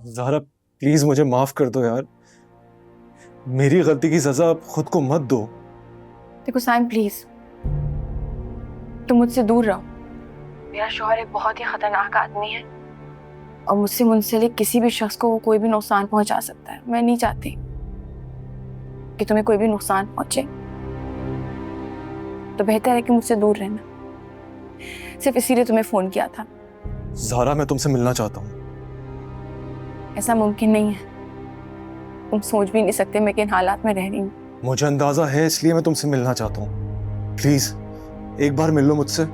Zaara please मुझे माफ कर दो यार। मेरी गलती की सजा आप खुद को मत दो। देखो साइम प्लीज, तुम मुझसे दूर रहो। मेरा शौहर एक बहुत ही खतरनाक आदमी है और मुझसे मुंसलिक किसी भी शख्स को वो कोई भी नुकसान पहुंचा सकता है। मैं नहीं चाहती कि तुम्हें कोई भी नुकसान पहुंचे, तो बेहतर है कि मुझसे दूर रहना। सिर्फ इसीलिए तुम्हें फोन किया था। ज़ारा मैं तुमसे मिलना चाहता हूँ। ऐसा मुमकिन नहीं है। तुम सोच भी नहीं सकते मैं किन हालात में रह रही हूँ। मुझे अंदाजा है, इसलिए मैं तुमसे मिलना चाहता हूँ। प्लीज एक बार मिल लो मुझसे।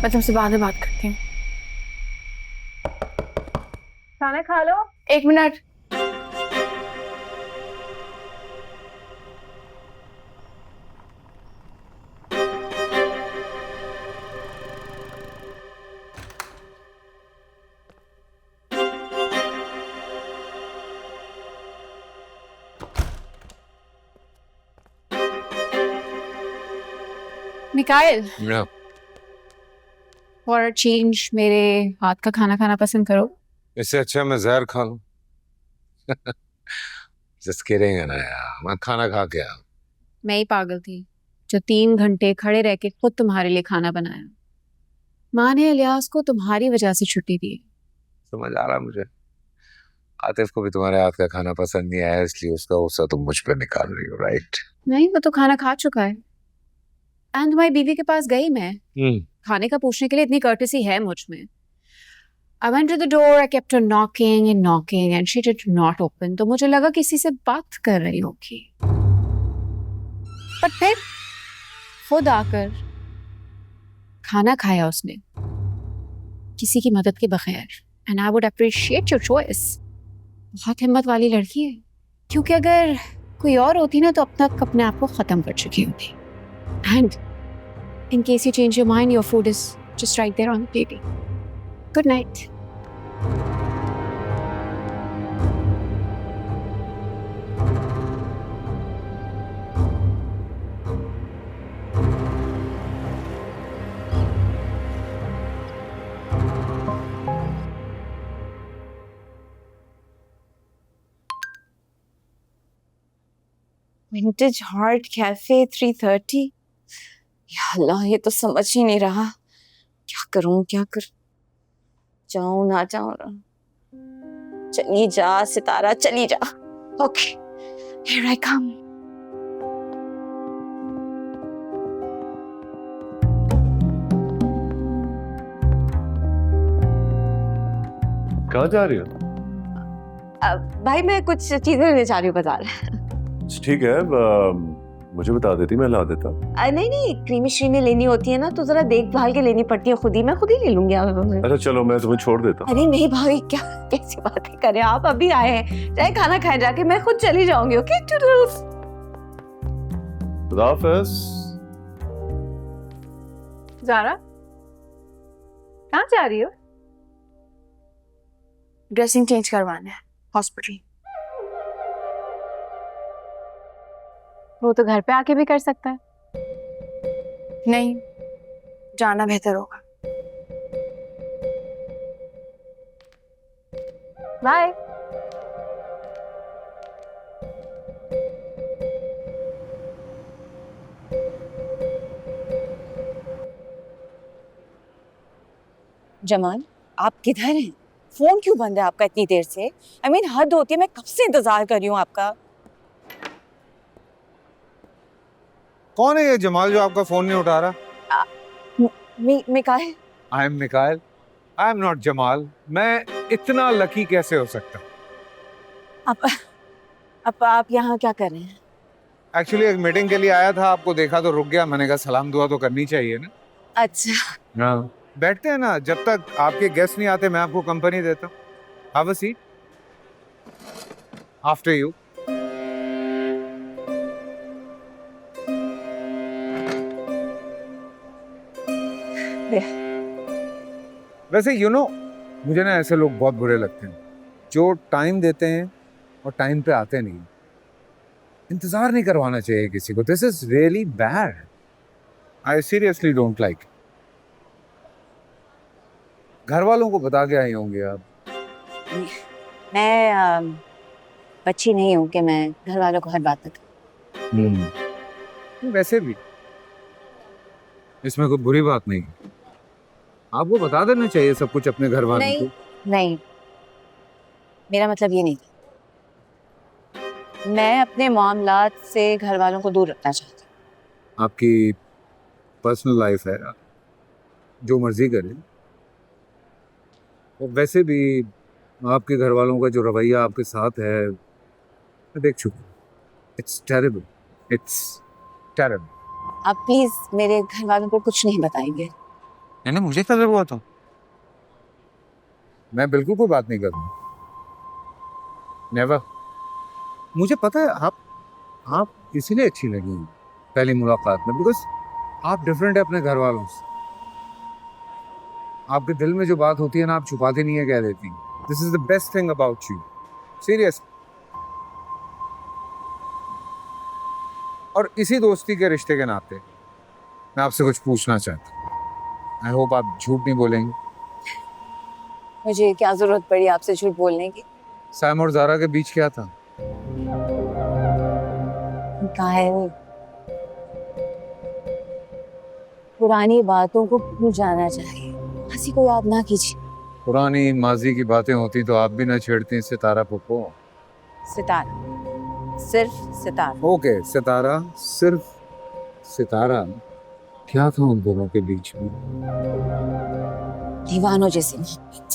मैं तुमसे बाद में बात करती हूँ। खाना खा लो। 1 minute. Mikail, for a change मेरे हाथ का खाना खाना पसंद करो। इससे अच्छा मैं जहर खा लूं। जस्ट किडिंग है ना यार, मैं खाना खा के आया। मैं ही पागल थी जो 3 घंटे खड़े रह के खुद तुम्हारे लिए खाना बनाया। माँ ने इलियास को तुम्हारी वजह से छुट्टी दी। समझ आ रहा मुझे। आतिफ को भी तुम्हारे हाथ का खाना पसंद नहीं आया, इसलिए उसका गुस्सा तुम मुझ पर निकाल रही हो, राइट? नहीं, वो तो खाना खा चुका है। एंड तुम्हारी बीवी के पास गई मैं खाने का पूछने के लिए। इतनी कर्टेसी है मुझ में। I went to the door, I kept on knocking and knocking and she did not open. तो मुझे लगा किसी से बात कर रही होगी, पर फिर खुद आकर खाना खाया उसने, किसी की मदद के बगैर। And I would appreciate your choice. बहुत हिम्मत वाली लड़की है, क्योंकि अगर कोई और होती ना तो अब तक अपने आप को खत्म कर चुकी होती। And in case you change your mind, your food is just right there on the table. Good night. Vintage heart cafe 3:30। या अल्लाह, ये तो समझ ही नहीं रहा क्या करूं क्या कर। जाऊं ना जाऊं। चली जा सितारा, चली जा। ओके, हियर आई कम। कहाँ जा रही हो? भाई मैं कुछ चीजें लेने जा रही हूँ बाजार। ठीक है, मुझे बता देती, मैं ला देता। नहीं नहीं, क्रीमी श्रीमी लेनी होती है ना तो जरा देखभाल के लेनी पड़ती है। मैं खुद ही ले लूंगी। अच्छा चलो, मैं तुम्हें छोड़ देता हूँ। अरे नहीं भाई, क्या कैसी बातें करें आप। अभी आए हैं, चाहे खाना खाए जाके, मैं खुद चली जाऊंगी। Okay toodles. खुदा हाफिज। ज़ारा, कहाँ जा रही हो? ड्रेसिंग चेंज करवाना है हॉस्पिटल। वो तो घर पे आके भी कर सकता है। नहीं, जाना बेहतर होगा। बाय। जमाल, आप किधर हैं? फोन क्यों बंद है आपका इतनी देर से? I mean, हद होती है, मैं कब से इंतजार कर रही हूँ आपका। कौन है ये जमाल जो आपका फोन नहीं उठा रहा? Mikail. I am Mikail, I am not Jamal. मैं इतना लकी कैसे हो सकता हूँ? आप यहाँ क्या कर रहे हैं? एक्चुअली एक मीटिंग के लिए आया था, आपको देखा तो रुक गया। मैंने कहा सलाम दुआ तो करनी चाहिए ना। अच्छा, हाँ, बैठते हैं ना, जब तक आपके गेस्ट नहीं आते मैं आपको कंपनी देता हूँ। Have a seat. After you. वैसे यू नो, मुझे ना ऐसे लोग बहुत बुरे लगते हैं जो टाइम देते हैं और टाइम पे आते नहीं। इंतजार नहीं करवाना चाहिए किसी को। This is really bad. I seriously don't like. घर वालों को बता के आई होंगे आप। मैं बच्ची नहीं हूँ कि मैं घर वालों को हर बात बताऊँ। वैसे भी इसमें कोई बुरी बात नहीं। आपको बता देना चाहिए सब कुछ अपने घर वालों को। नहीं, मेरा मतलब ये नहीं था। मैं अपने मामलात से घर वालों को दूर रखना चाहती हूँ। आपकी पर्सनल लाइफ है, जो मर्जी करें। और वैसे भी आपके घर वालों का जो रवैया आपके साथ है, मैं देख चुका। It's terrible, it's terrible. आप प्लीज मेरे घर वालों को कुछ नहीं बताएंगे। मैंने मुझे क्या हुआ था? मैं बिल्कुल कोई बात नहीं करूँगा। नेवर। मुझे पता है आप इसीलिए अच्छी लगी पहली मुलाकात में, बिकॉज आप डिफरेंट है अपने घर वालों से। आपके दिल में जो बात होती है ना, आप छुपाती नहीं है, कह देती। This is the best thing about you, serious. और इसी दोस्ती के रिश्ते के नाते मैं आपसे कुछ पूछना चाहता हूँ। आई होप आप झूठ नहीं बोलेंगे। मुझे क्या जरूरत पड़ी आपसे झूठ बोलने की? सैम और ज़ारा के बीच क्या था? कायल, पुरानी बातों को भूल जाना चाहिए, हंसी को याद ना कीजिए। पुरानी माजी की बातें होती तो आप भी ना छेड़ती सितारा पुप्पो। सितारा, सिर्फ सितारा। ओके, सितारा, सिर्फ सितारा। क्या था उन दोनों के बीच में? दीवानों जैसे मोहब्बत,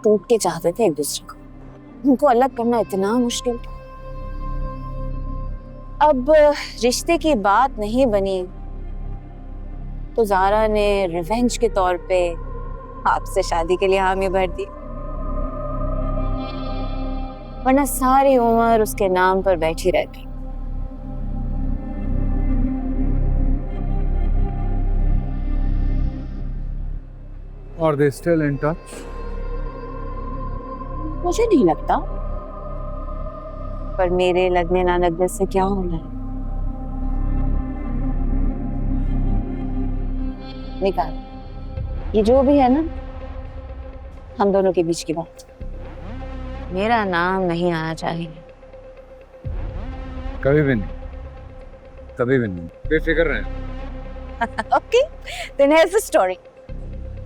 टूट के चाहते थे एक दूसरे को। उनको अलग करना इतना मुश्किल था। अब रिश्ते की बात नहीं बनी तो ज़ारा ने रिवेंज के तौर पे आपसे शादी के लिए हामी भर दी, वरना सारी उम्र उसके नाम पर बैठी रहती। और दे स्टिल इन टच? मुझे नहीं लगता, पर मेरे लगने ना लगने से क्या होना है। निकाल, ये जो भी है ना, हम दोनों के बीच की बात। मेरा नाम नहीं आना चाहिए। कभी भी नहीं, कभी भी नहीं। बेफिक्र रहें। Okay, then here's the story.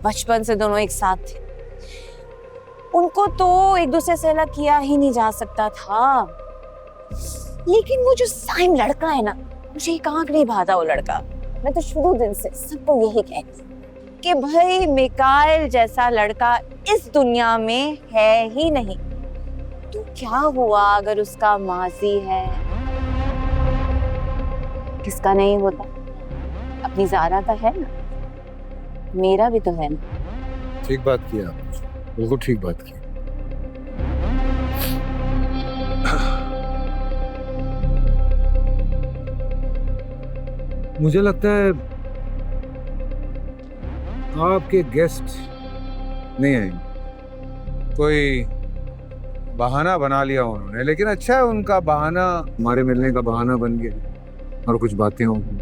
बचपन से दोनों एक साथ थे। उनको तो एक दूसरे से अलग किया ही नहीं जा सकता था। लेकिन वो जो साइम लड़का है ना, मुझे एक आंख नहीं भाता वो लड़का। मैं तो शुरू दिन से सबको यही कहती कि भाई मिकाइल जैसा लड़का इस दुनिया में है ही नहीं। तो क्या हुआ अगर उसका माजी है? किसका नहीं होता? अपनी ज़ारा का है ना, मेरा भी तो है ना। ठीक बात की आपने, बिल्कुल ठीक बात की। मुझे लगता है आपके गेस्ट नहीं आएंगे। कोई बहाना बना लिया उन्होंने, लेकिन अच्छा है उनका बहाना हमारे मिलने का बहाना बन गया और कुछ बातें होंगी।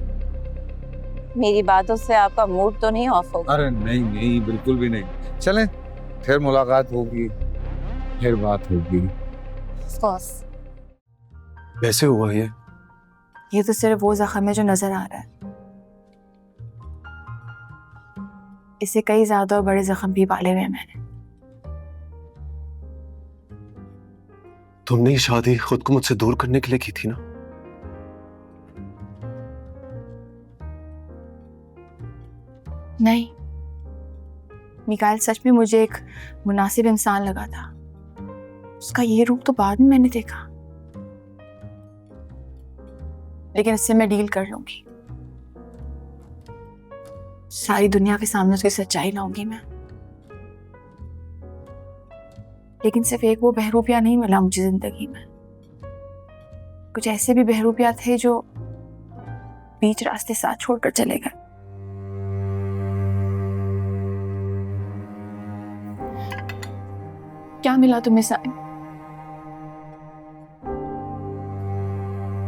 मेरी बातों से आपका मूड तो नहीं ऑफ होगा? अरे नहीं नहीं, बिल्कुल भी नहीं। चलें, फिर मुलाकात होगी, फिर बात होगी। Of course। वैसे हुआ ये तो सिर्फ वो जख्म है जो नजर आ रहा है। इससे कई ज्यादा और बड़े जख्म भी पाले हुए हैं मैंने। तुमने ये शादी खुद को मुझसे दूर करने के लिए की थी ना? नहीं, मिकाइल सच में मुझे एक मुनासिब इंसान लगा था। उसका ये रूप तो बाद में मैंने देखा, लेकिन इससे मैं डील कर लूंगी। सारी दुनिया के सामने उसकी सच्चाई लाऊंगी मैं। लेकिन सिर्फ एक वो बहरूपिया नहीं मिला मुझे जिंदगी में। कुछ ऐसे भी बहरूपिया थे जो बीच रास्ते साथ छोड़कर चले गए। क्या मिला तुम्हें साइम?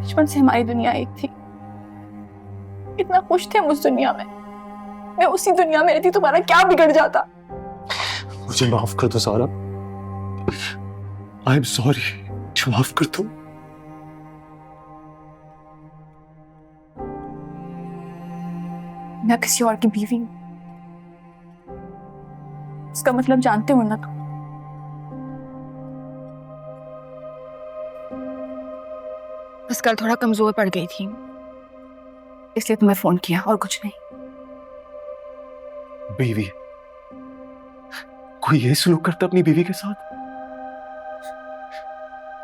बचपन से हमारी दुनिया एक थी, इतना खुश थे हम उस दुनिया में। मैं उसी दुनिया में रहती, तुम्हारा क्या बिगड़ जाता? मुझे माफ कर दो सारा, आई एम सॉरी, माफ कर दो। मैं किसी और की बीवी हूं, इसका मतलब जानते हो ना तुम। बस कल थोड़ा कमजोर पड़ गई थी, इसलिए तुम्हें फोन किया, और कुछ नहीं। बीवी? कोई ये सलूक करता अपनी बीवी के साथ?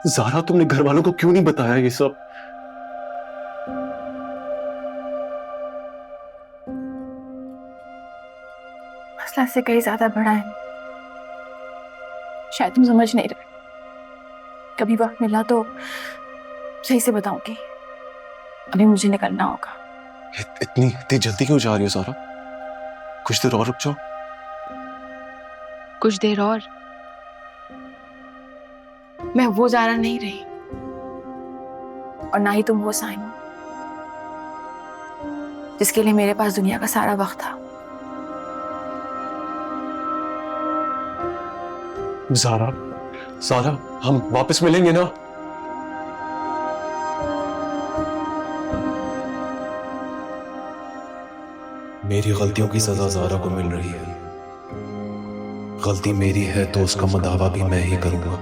ज़ारा, तुमने घर वालों को क्यों नहीं बताया ये सब? मसला से कहीं ज्यादा बड़ा है, शायद तुम समझ नहीं रहे। कभी वक्त मिला तो सही से बताऊंगी, अभी मुझे निकलना होगा। इतनी जल्दी क्यों जा रही हो ज़ारा? कुछ देर और रुक जाओ। कुछ देर और? मैं वो ज़ारा नहीं रही, और ना ही तुम वो साइमन जिसके लिए मेरे पास दुनिया का सारा वक्त था। ज़ारा, ज़ारा, हम वापस मिलेंगे ना? मेरी गलतियों की सजा ज़ारा को मिल रही है। गलती मेरी है तो उसका मदावा भी मैं ही करूंगा।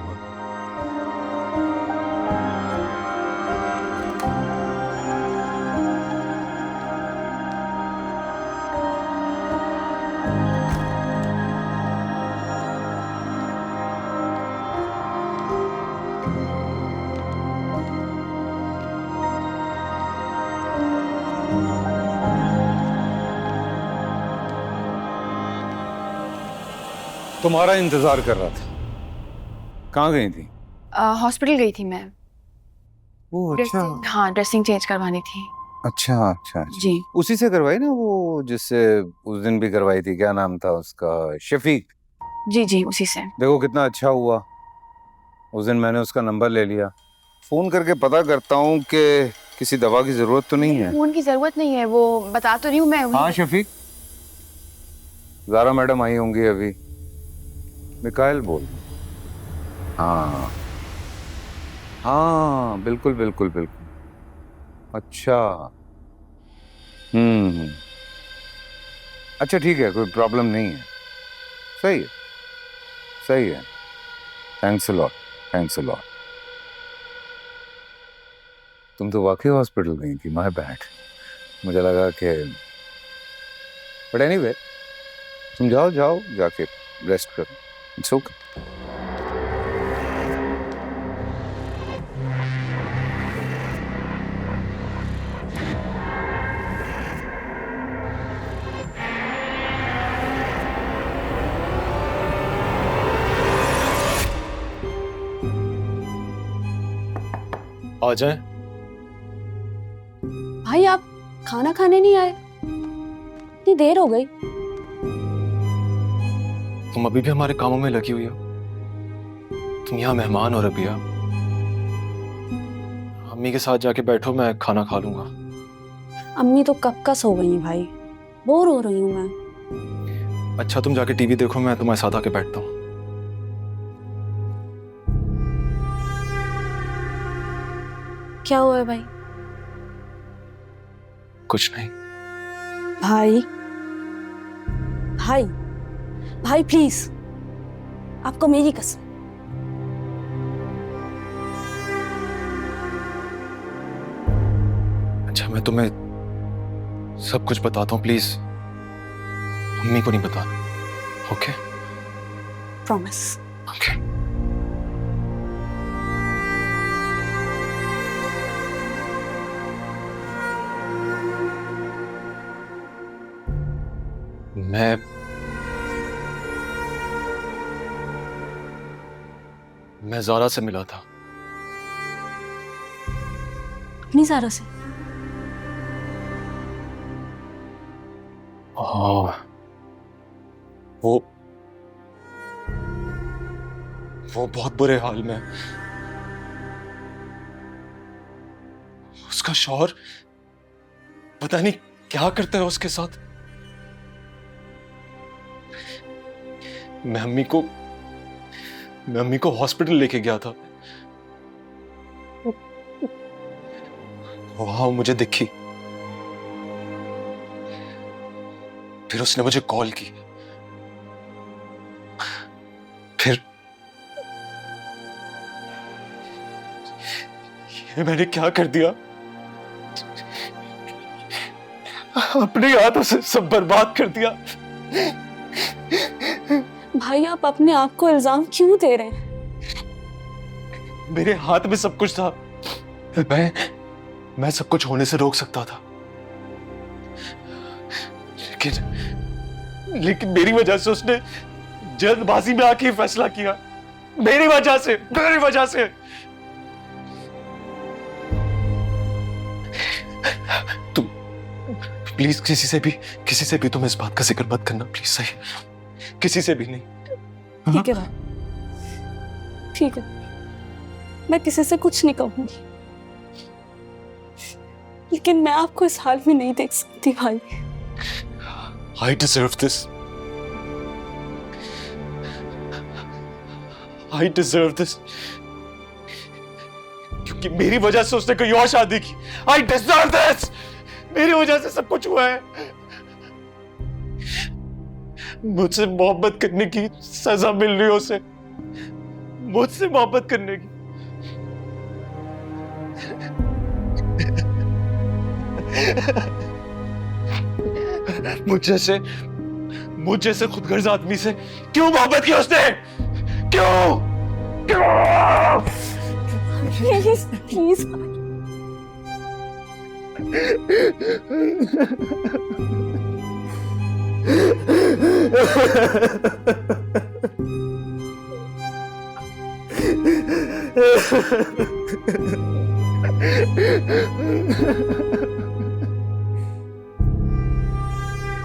तुम्हारा इंतजार कर रहा था। कहाँ गई थी? हॉस्पिटल गई थी मैं। ओह अच्छा। हाँ, ड्रेसिंग चेंज करवानी थी। अच्छा अच्छा अच्छा। जी। उसी से करवाई ना, वो जिससे उस दिन भी करवाई थी, क्या नाम था उसका? शफीक। जी जी, उसी से। देखो कितना अच्छा हुआ, उस दिन मैंने उसका नंबर ले लिया। फोन करके पता करता हूँ कि किसी दवा की जरूरत तो नहीं है। फोन की जरूरत नहीं है, वो बता तो रही हूँ मैं। हाँ शफीक, ज़ारा मैडम आई होंगी अभी। मिकाइल बोल। हाँ हाँ बिल्कुल बिल्कुल बिल्कुल। अच्छा अच्छा ठीक है, कोई प्रॉब्लम नहीं है। सही है सही है। Thanks a lot, thanks a lot. तुम तो वाकई हॉस्पिटल गई थी, माय बैड। मुझे लगा कि, बट एनीवे, तुम जाओ जाओ, जाके रेस्ट करो। It's okay. आ जाए। भाई आप खाना खाने नहीं आए? इतनी देर हो गई। तुम अभी भी हमारे कामों में लगी हुई हो। तुम यहाँ मेहमान हो रबिया। अम्मी के साथ जाके बैठो, मैं खाना खा लूंगा। अम्मी तो कब का सो गई हैं भाई, बोर हो रही हूँ मैं। अच्छा तुम जाके टीवी देखो, मैं तुम्हारे साथ आके बैठता हूँ। क्या हुआ है भाई? कुछ नहीं। भाई भाई भाई प्लीज, आपको मेरी कसम। अच्छा मैं तुम्हें सब कुछ बताता हूँ, प्लीज अम्मी को नहीं बताना। ओके? प्रॉमिस। ओके। मैं ज़ारा से मिला था। अपनी ज़ारा से? हाँ, वो बहुत बुरे हाल में। उसका शौहर पता नहीं क्या करता है उसके साथ। मैं अम्मी को हॉस्पिटल लेके गया था। वहां वो मुझे दिखी, फिर उसने मुझे कॉल की, फिर ये मैंने क्या कर दिया? अपने हाथों से सब बर्बाद कर दिया। भाई आप अपने आप को इल्जाम क्यों दे रहे हैं? मेरे हाथ में सब कुछ था। मैं सब कुछ होने से रोक सकता था, लेकिन मेरी वजह से उसने जल्दबाजी में आके फैसला किया। मेरी वजह से। तुम प्लीज किसी से भी तुम इस बात का जिक्र मत करना, प्लीज। सही, किसी से भी नहीं। ठीक है भाई, ठीक है, मैं किसी से कुछ नहीं कहूंगी, लेकिन मैं आपको इस हाल में नहीं देख सकती भाई। I deserve this. I deserve this. क्योंकि मेरी वजह से उसने कोई और शादी की। I deserve this. मेरी वजह से सब कुछ हुआ है। मुझसे मोहब्बत करने की सजा मिल रही है उसे, मुझसे मोहब्बत करने की। मुझ जैसे खुदगर्ज आदमी से क्यों मोहब्बत की उसने? क्यों? प्लीज प्लीज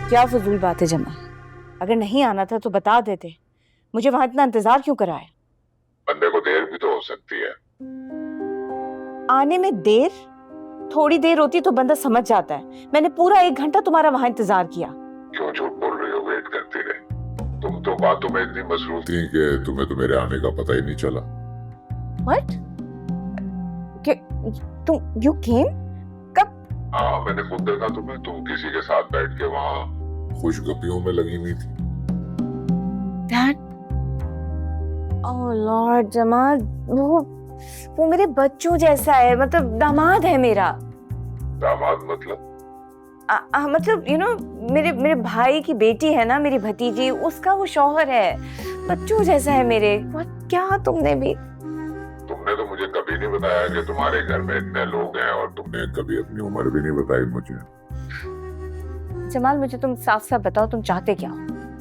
क्या फजूल बात है जमा, अगर नहीं आना था तो बता देते, मुझे वहां इतना इंतजार क्यों कराया? बंदे को देर भी तो हो सकती है। आने में देर? थोड़ी देर होती तो बंदा समझ जाता है। मैंने पूरा 1 घंटा तुम्हारा वहां इंतजार किया। क्यों झूठ बोल रही हो? वेट करती रही। तुम तो बातों में इतनी मसरूफ थी कि तुम्हें तो मेरे आने का पता ही नहीं चला। What? तुम you came? कब? हाँ, मैंने खुद देखा तुम्हें। तुम किसी के साथ बैठ के वहाँ खुशगपियों में लगी हुई थी। Dad? Oh Lord, जमाल, वो मेरे बच्चों जैसा है, मतलब दामाद है मेरा। दामाद मतलब? मतलब you know, मेरे भाई की बेटी है ना, मेरी भतीजी, उसका वो शौहर है। बच्चों जैसा है मेरे। क्या तुमने तो मुझे कभी नहीं बताया कि तुम्हारे घर में इतने लोग हैं, और तुमने कभी अपनी उम्र भी नहीं बताई मुझे। जमाल, मुझे तुम साफ साफ बताओ, तुम चाहते क्या हो?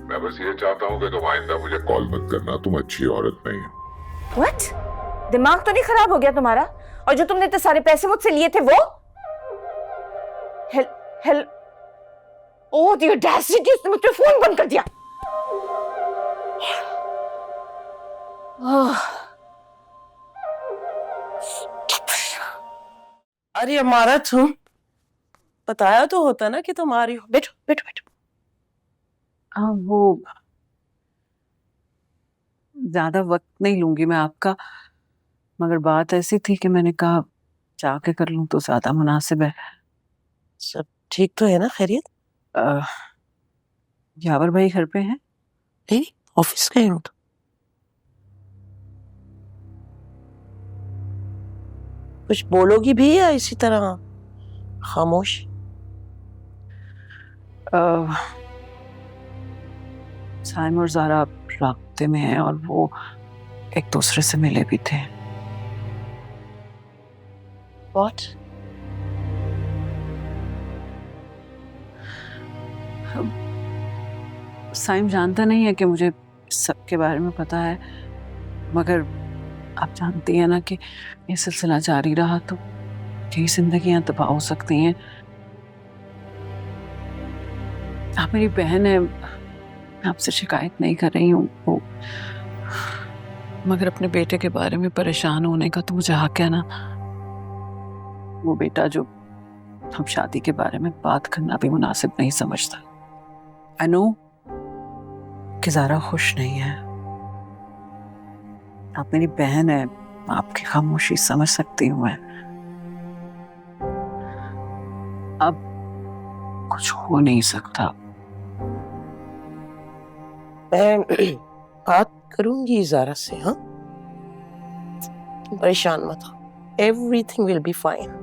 मैं बस ये चाहता हूँ कि तुम आइंदा मुझे कॉल मत करना। तुम अच्छी औरत नहीं हो। What? दिमाग तो नहीं खराब हो गया तुम्हारा? और जो तुमने इतने सारे पैसे मुझसे लिए थे वो? हेल ओह द ऑडेसिटी, उसने मुझ पे फोन बंद कर दिया। अरे हमारा तुम बताया तो होता ना कि तुम आ रही हो। बैठो बैठो बैठो। वो ज्यादा वक्त नहीं लूंगी मैं आपका, मगर बात ऐसी थी कि मैंने कहा जाके कर लूं तो ज्यादा मुनासिब है। सब ठीक तो है ना? खैरियत? यावर भाई घर पे हैं? नहीं, ऑफिस गए हो? कुछ बोलोगी भी या इसी तरह खामोश? साइम और ज़ारा राब्ते में हैं और वो एक दूसरे से मिले भी थे। What? साइम जानता नहीं है कि मुझे सबके बारे में पता है, मगर आप जानती हैं ना कि ये सिलसिला जारी रहा तो कई जिंदगियां तबाह हो सकती हैं। आप मेरी बहन है, मैं आपसे शिकायत नहीं कर रही हूँ, वो मगर अपने बेटे के बारे में परेशान होने का तो मुझे हक है ना। वो बेटा जो हम शादी के बारे में बात करना भी मुनासिब नहीं समझता। आई नो कि ज़ारा खुश नहीं है। आप मेरी बहन है, आपकी खामोशी समझ सकती हूँ मैं। अब कुछ हो नहीं सकता। मैं बात करूंगी ज़ारा से, हाँ? तुम परेशान मत हो, एवरीथिंग विल बी फाइन।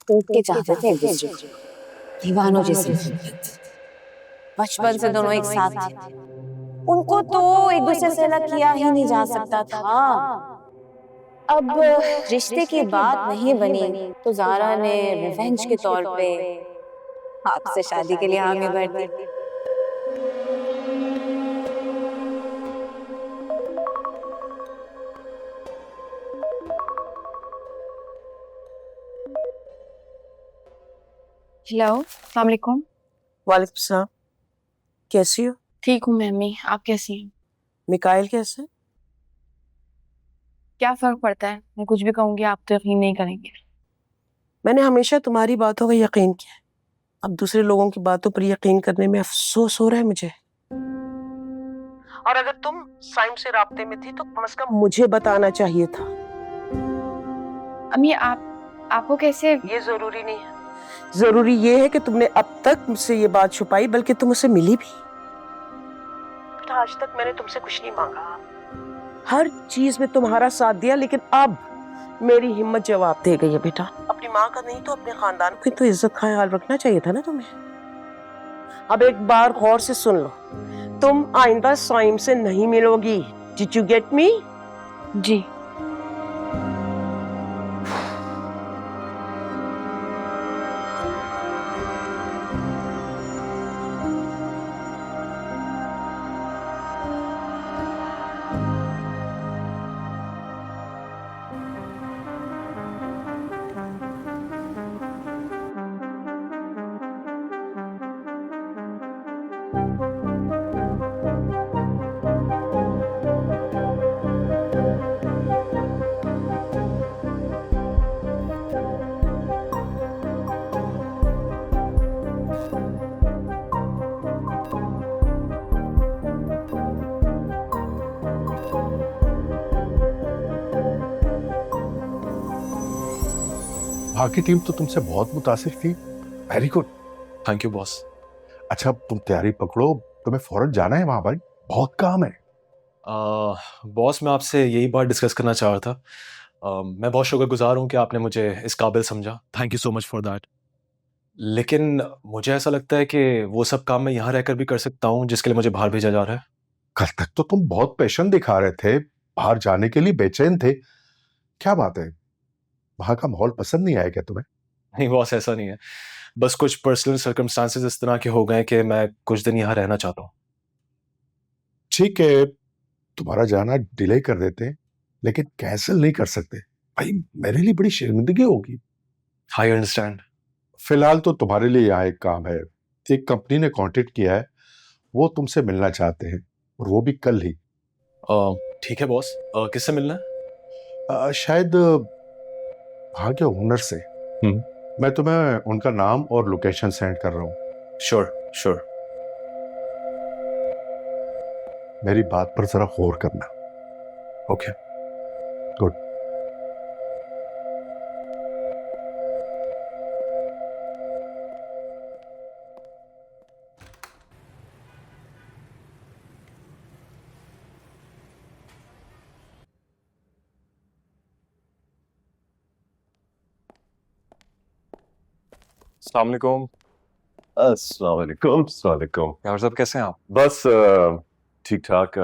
टूटते चाहते थे एक दूसरे को, दीवानों जैसे बचपन से दोनों एक साथ थे। उनको तो एक दूसरे से अलग किया ही नहीं जा सकता था। अब रिश्ते की बात नहीं बनी तो ज़ारा ने रिवेंज के तौर पे आपसे शादी के लिए हामी भर दी। हेलो, अस्सलाम वालेकुम। वालेकुम सलाम। कैसी हो? ठीक हूँ मम्मी, आप कैसी हैं? मिकाइल कैसे? क्या फर्क पड़ता है, मैं कुछ भी कहूँगी आप तो यकीन नहीं करेंगे। मैंने हमेशा तुम्हारी बातों का यकीन किया, अब दूसरे लोगों की बातों पर यकीन करने में अफसोस हो रहा है मुझे। और अगर तुम साइम से राब्ते में थी तो कम से कम मुझे बताना चाहिए था। अम्मी आपको कैसे? ये जरूरी नहीं है, जरूरी ये है कि तुमने अब तक मुझसे ये बात छुपाई, बल्कि तुम मुझसे मिली भी। आज तक मैंने तुमसे कुछ नहीं मांगा, हर चीज में तुम्हारा साथ दिया, लेकिन अब मेरी हिम्मत जवाब दे गई है बेटा। अपनी माँ का नहीं तो अपने खानदान की तो इज्जत ख्याल रखना चाहिए था ना तुम्हें। अब एक बार गौर से सुन लो, तुम आइंदा साइम से नहीं मिलोगी। Did you get me? जी। वहाँ की टीम तो तुमसे बहुत मुतासिर थी। Very good. Thank you boss. अच्छा तुम तैयारी पकड़ो, तुम्हें फौरन जाना है वहां भाई, बहुत काम है। बॉस मैं आपसे यही बात डिस्कस करना चाह रहा था। मैं बहुत शुक्रगुजार हूँ कि आपने मुझे इस काबिल समझा। Thank you so much for that. लेकिन मुझे ऐसा लगता है कि वो सब काम मैं यहाँ रहकर भी कर सकता हूँ जिसके लिए मुझे बाहर भेजा जा रहा है। कल तक तो तुम बहुत पेशेंस दिखा रहे थे, बाहर जाने के लिए बेचैन थे, क्या बात है? वहां का माहौल पसंद नहीं आया क्या तुम्हें? नहीं बॉस, ऐसा नहीं है, बस कुछ पर्सनल सर्कमस्टांसेस इस तरह के हो गए कि मैं कुछ दिन यहाँ रहना चाहता हूँ। ठीक है, तुम्हारा जाना डिले कर देते हैं, लेकिन कैंसिल नहीं कर सकते भाई, मेरे लिए बड़ी शर्मिंदगी होगी। I understand. फिलहाल तो तुम्हारे लिए यहाँ एक काम है, एक कंपनी ने कांटेक्ट किया है, वो तुमसे मिलना चाहते हैं, और वो भी कल ही। ठीक है बॉस, किससे मिलना है? शायद वहाँ के ओनर से। मैं तुम्हें उनका नाम और लोकेशन सेंड कर रहा हूँ। Sure sure. मेरी बात पर जरा गौर करना। ओके। गुड। अस्सलाम वालेकुम। अस्सलाम वालेकुम। अस्सलाम वालेकुम। यार साहब कैसे हैं आप? बस ठीक ठाक।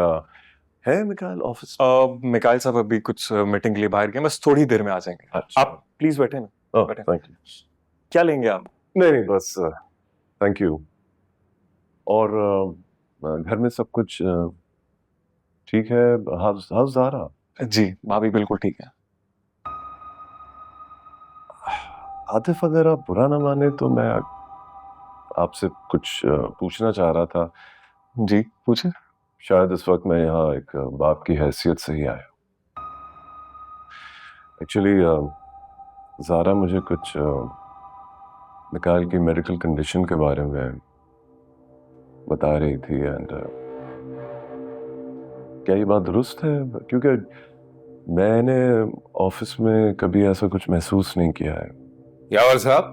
है मिकाइल ऑफिस? मिकाइल साहब अभी कुछ मीटिंग के लिए बाहर गए, बस थोड़ी देर में आ जाएंगे। अच्छा। आप प्लीज बैठे ना। बैठे। Thank you. क्या लेंगे आप? नहीं नहीं बस थैंक यू। और घर में सब कुछ ठीक है? हाउस ज़ारा? जी भाभी बिल्कुल ठीक है। आतिफ अगर आप बुरा ना माने तो मैं आपसे कुछ पूछना चाह रहा था। जी पूछे। शायद इस वक्त मैं यहाँ एक बाप की हैसियत से ही आया। एक्चुअली ज़ारा मुझे कुछ मिकाइल की मेडिकल कंडीशन के बारे में बता रही थी एंड क्या ये बात दुरुस्त है? क्योंकि मैंने ऑफिस में कभी ऐसा कुछ महसूस नहीं किया है। यावर साहब,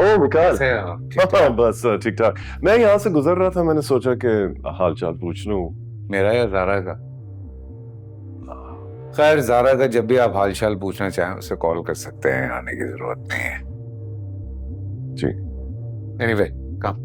ओ मिकाइल, कैसे हैं आप? हाँ, बस ठीक ठाक। मैं यहाँ से गुजर रहा था, मैंने सोचा कि हाल चाल पूछ लूं। मेरा या ज़ारा का? खैर, ज़ारा का जब भी आप हालचाल पूछना चाहें उसे कॉल कर सकते हैं, आने की जरूरत नहीं है। जी। एनीवे, कम।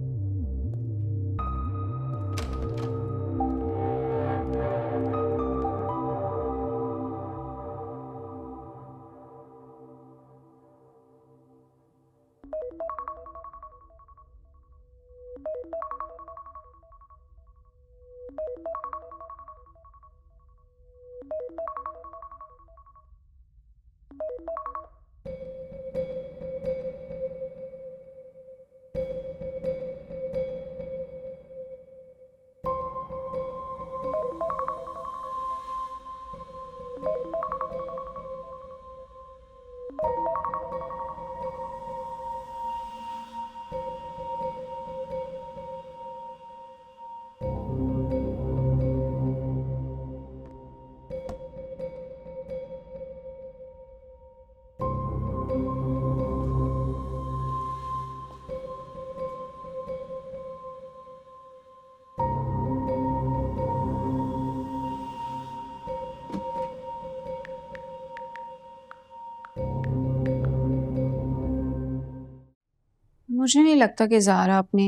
मुझे नहीं लगता कि ज़ारा अपने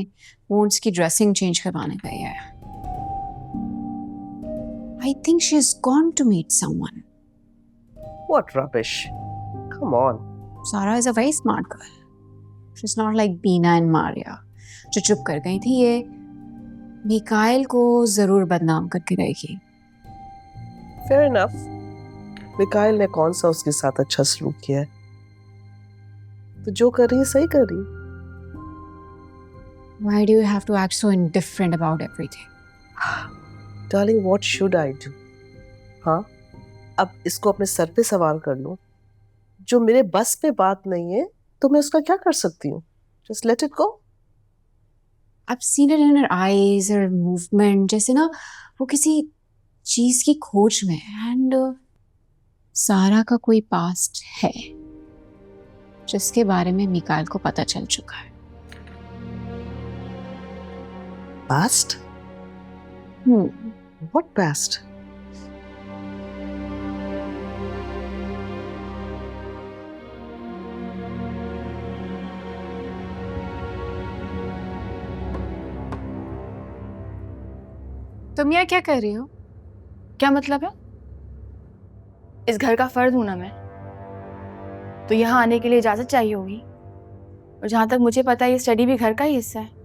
वुंड्स की ड्रेसिंग चेंज करवाने गई है। I think she is gone to meet someone. What rubbish. Come on. Zara is a very smart girl. She's not like Beena and Maria, जो चुप कर गई थी। ये मिकाइल को जरूर बदनाम करके रहेगी। Fair enough. मिकाइल ने कौन सा उसके साथ अच्छा सलूक किया है? तो जो कर रही है सही कर रही है। Why do you have to act so indifferent about everything? Darling, what should I do? हाँ, अब इसको अपने सर पे सवार कर लूं। जो मेरे बस में बात नहीं है तो मैं उसका क्या कर सकती हूँ? Just let it go. I've seen it in her eyes, her movement, जैसे ना वो किसी चीज की खोज में है। एंड सारा का कोई पास्ट है जिसके बारे में मिकाइल को पता चल चुका है। Past? What past? तुम यहाँ क्या कर रही हो? क्या मतलब है? इस घर का फर्द हूं ना मैं, तो यहाँ आने के लिए इजाजत चाहिए होगी। और जहां तक मुझे पता है ये स्टडी भी घर का ही हिस्सा है।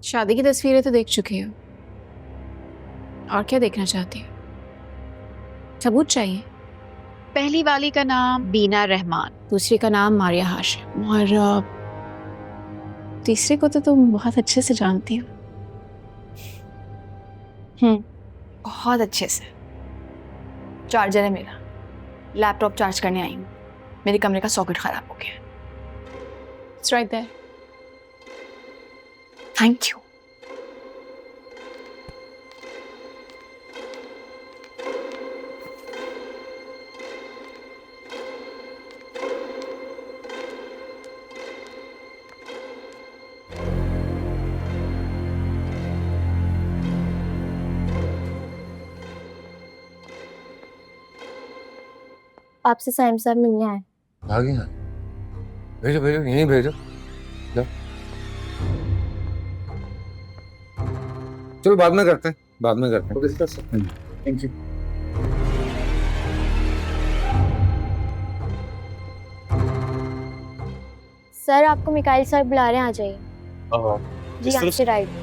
शादी की तस्वीरें तो देख चुकी हो, और क्या देखना चाहती हो? सबूत चाहिए। पहली वाली का नाम बीना रहमान, दूसरी का नाम मारिया हाशिम, और तीसरे को तो तुम बहुत अच्छे से जानती हो। बहुत अच्छे से। चार्जर है मेरा, लैपटॉप चार्ज करने आई हूँ। मेरे कमरे का सॉकेट खराब हो गया। It's right there. Thank you. आपसे साइम साहब मिलने आए। आ गया? भेजो भेजो, यहीं भेजो। लो। चलो बाद में करते हैं, बाद में करते हैं। Thank you. सर आपको मिकाइल सर बुला रहे हैं, आ जाइए। जी आपसे राइट।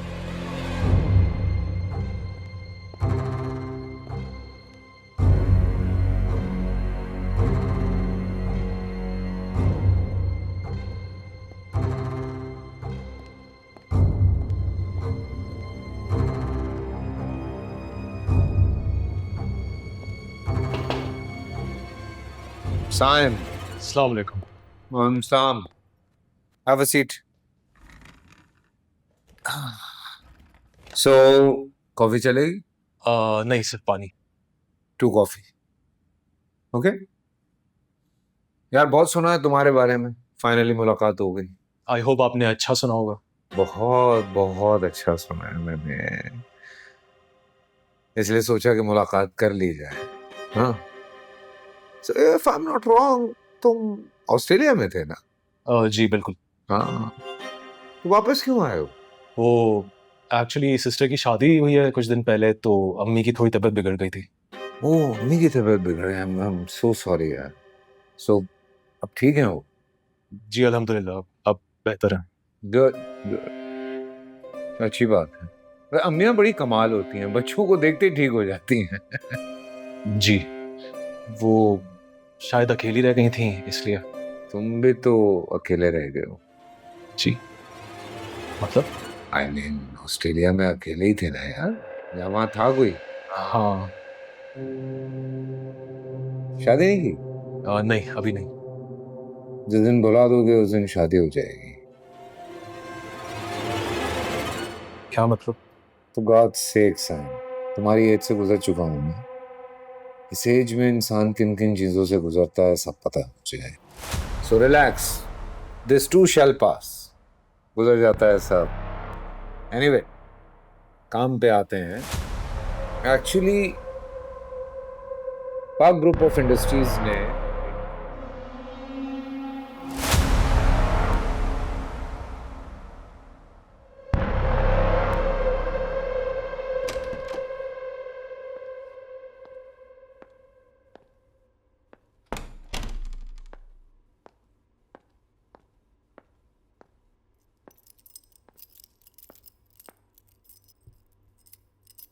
साइम, अस्सलाम वालेकुम। साम, have a seat. So coffee चलेगी? नहीं, सिर्फ पानी। 2 कॉफी। ओके। यार बहुत सुना है तुम्हारे बारे में, फाइनली मुलाकात हो गई। आई होप आपने अच्छा सुना होगा। बहुत बहुत अच्छा सुना है मैंने, इसलिए सोचा कि मुलाकात कर ली जाए। हाँ, so if I'm not wrong, तुम ऑस्ट्रेलिया में थे ना? जी बिल्कुल। हाँ, तो वापस क्यों आए हो? वो एक्चुअली सिस्टर की शादी हुई है कुछ दिन पहले, तो अम्मी की थोड़ी तबीयत बिगड़ गई थी। ओह, अम्मी की तबीयत बिगड़ गई। I'm so sorry यार। So अब ठीक है वो? जी अल्हम्दुलिल्लाह, अब बेहतर है। गुड गुड, अच्छी बात है। अम्मियाँ बड़ी कमाल होती हैं, बच्चों को देखते ही ठीक हो जाती हैं। जी, वो शायद अकेली रह गई थी इसलिए। तुम भी तो अकेले रह गए हो। जी मतलब? आई मीन ऑस्ट्रेलिया में अकेले ही थे ना यार, या वहाँ था कोई? हाँ। शादी नहीं की? नहीं, अभी नहीं। जिस दिन बुला दोगे उस दिन शादी हो जाएगी। क्या मतलब? तो गॉड सेक साइन, तुम्हारी एज से गुजर चुका हूँ मैं। इस एज में इंसान किन किन चीजों से गुजरता है सब पता है मुझे। So relax, this too shall pass. गुजर जाता है सब। एनीवे, काम पे आते हैं। एक्चुअली पाक ग्रुप ऑफ इंडस्ट्रीज ने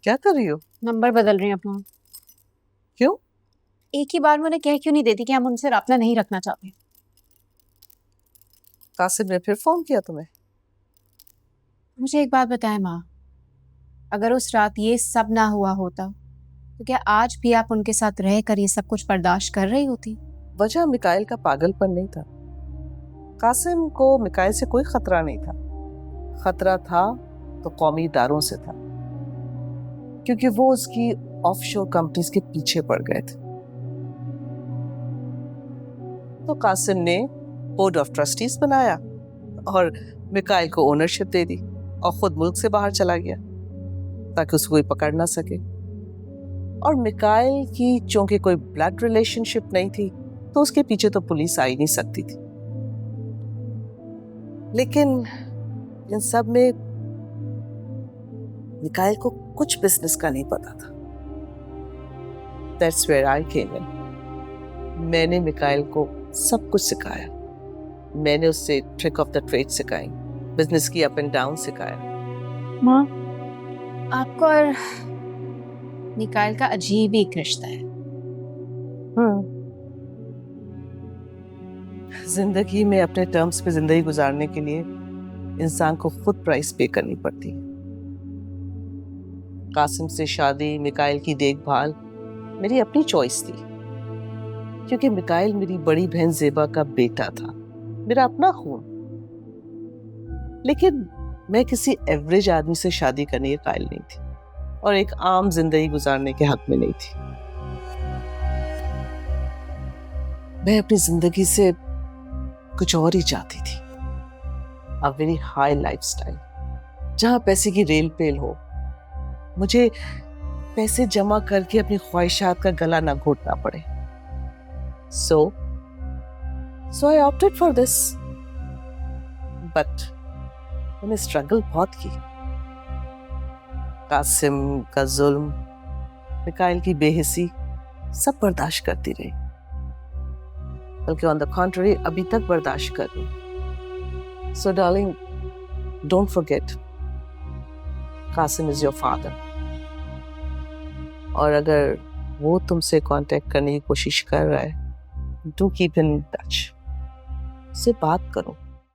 क्या कर रही हो? नंबर बदल रही हैं अपना। क्यों? एक ही बार में उन्हें कह क्यों नहीं देती कि हम उनसे राब्ता नहीं रखना चाहते? कासिम ने फिर फोन किया तुम्हें? मुझे एक बात बताएं माँ, अगर उस रात ये सब ना हुआ होता तो क्या आज भी आप उनके साथ रहकर ये सब कुछ बर्दाश्त कर रही होती? वजह मिकाइल का पागलपन नहीं था। कासिम को मिकाइल से कोई खतरा नहीं था। खतरा था तो कौमी इदारों से था, क्योंकि वो उसकी ऑफशोर कंपनीज के पीछे पड़ गए थे। तो कासिम ने बोर्ड ऑफ ट्रस्टीज बनाया और मिकाइल को ओनरशिप दे दी और खुद मुल्क से बाहर चला गया ताकि उसको कोई पकड़ ना सके। और मिकाइल की चूंकि कोई ब्लड रिलेशनशिप नहीं थी तो उसके पीछे तो पुलिस आ ही नहीं सकती थी। लेकिन इन सब में मिकाइल को कुछ बिजनेस का नहीं पता था। That's where I came in. मैंने मिकाइल को सब कुछ सिखाया। मैंने उससे ट्रिक ऑफ द ट्रेड सिखाई, बिजनेस की अप एंड डाउन सिखाया। माँ, आपको और मिकाइल का अजीब ही एक रिश्ता है। जिंदगी में अपने टर्म्स पे जिंदगी गुजारने के लिए इंसान को खुद प्राइस पे करनी पड़ती है। कासिम से शादी, मिकाइल की देखभाल मेरी अपनी चॉइस थी, क्योंकि मिकाइल मेरी बड़ी बहन ज़ेबा का बेटा था, मेरा अपना खून। लेकिन मैं किसी एवरेज आदमी से शादी करने के कायल नहीं थी और एक आम जिंदगी गुजारने के हक में नहीं थी। मैं अपनी जिंदगी से कुछ और ही चाहती थी, अ वेरी हाई लाइफस्टाइल, जहां पैसे की रेल पेल हो, मुझे पैसे जमा करके अपनी ख्वाहिशात का गला ना घोटना पड़े। So I opted for this, but मैंने स्ट्रगल बहुत की। कासिम का जुल्म, मिकाइल की बेहिसी, सब बर्दाश्त करती रही, बल्कि ऑन द कॉन्ट्ररी अभी तक बर्दाश्त कर रही। So darling, don't forget, Qasim is your father। और अगर वो तुमसे कांटेक्ट करने की कोशिश कर रहा है, do keep in touch, उससे बात करो।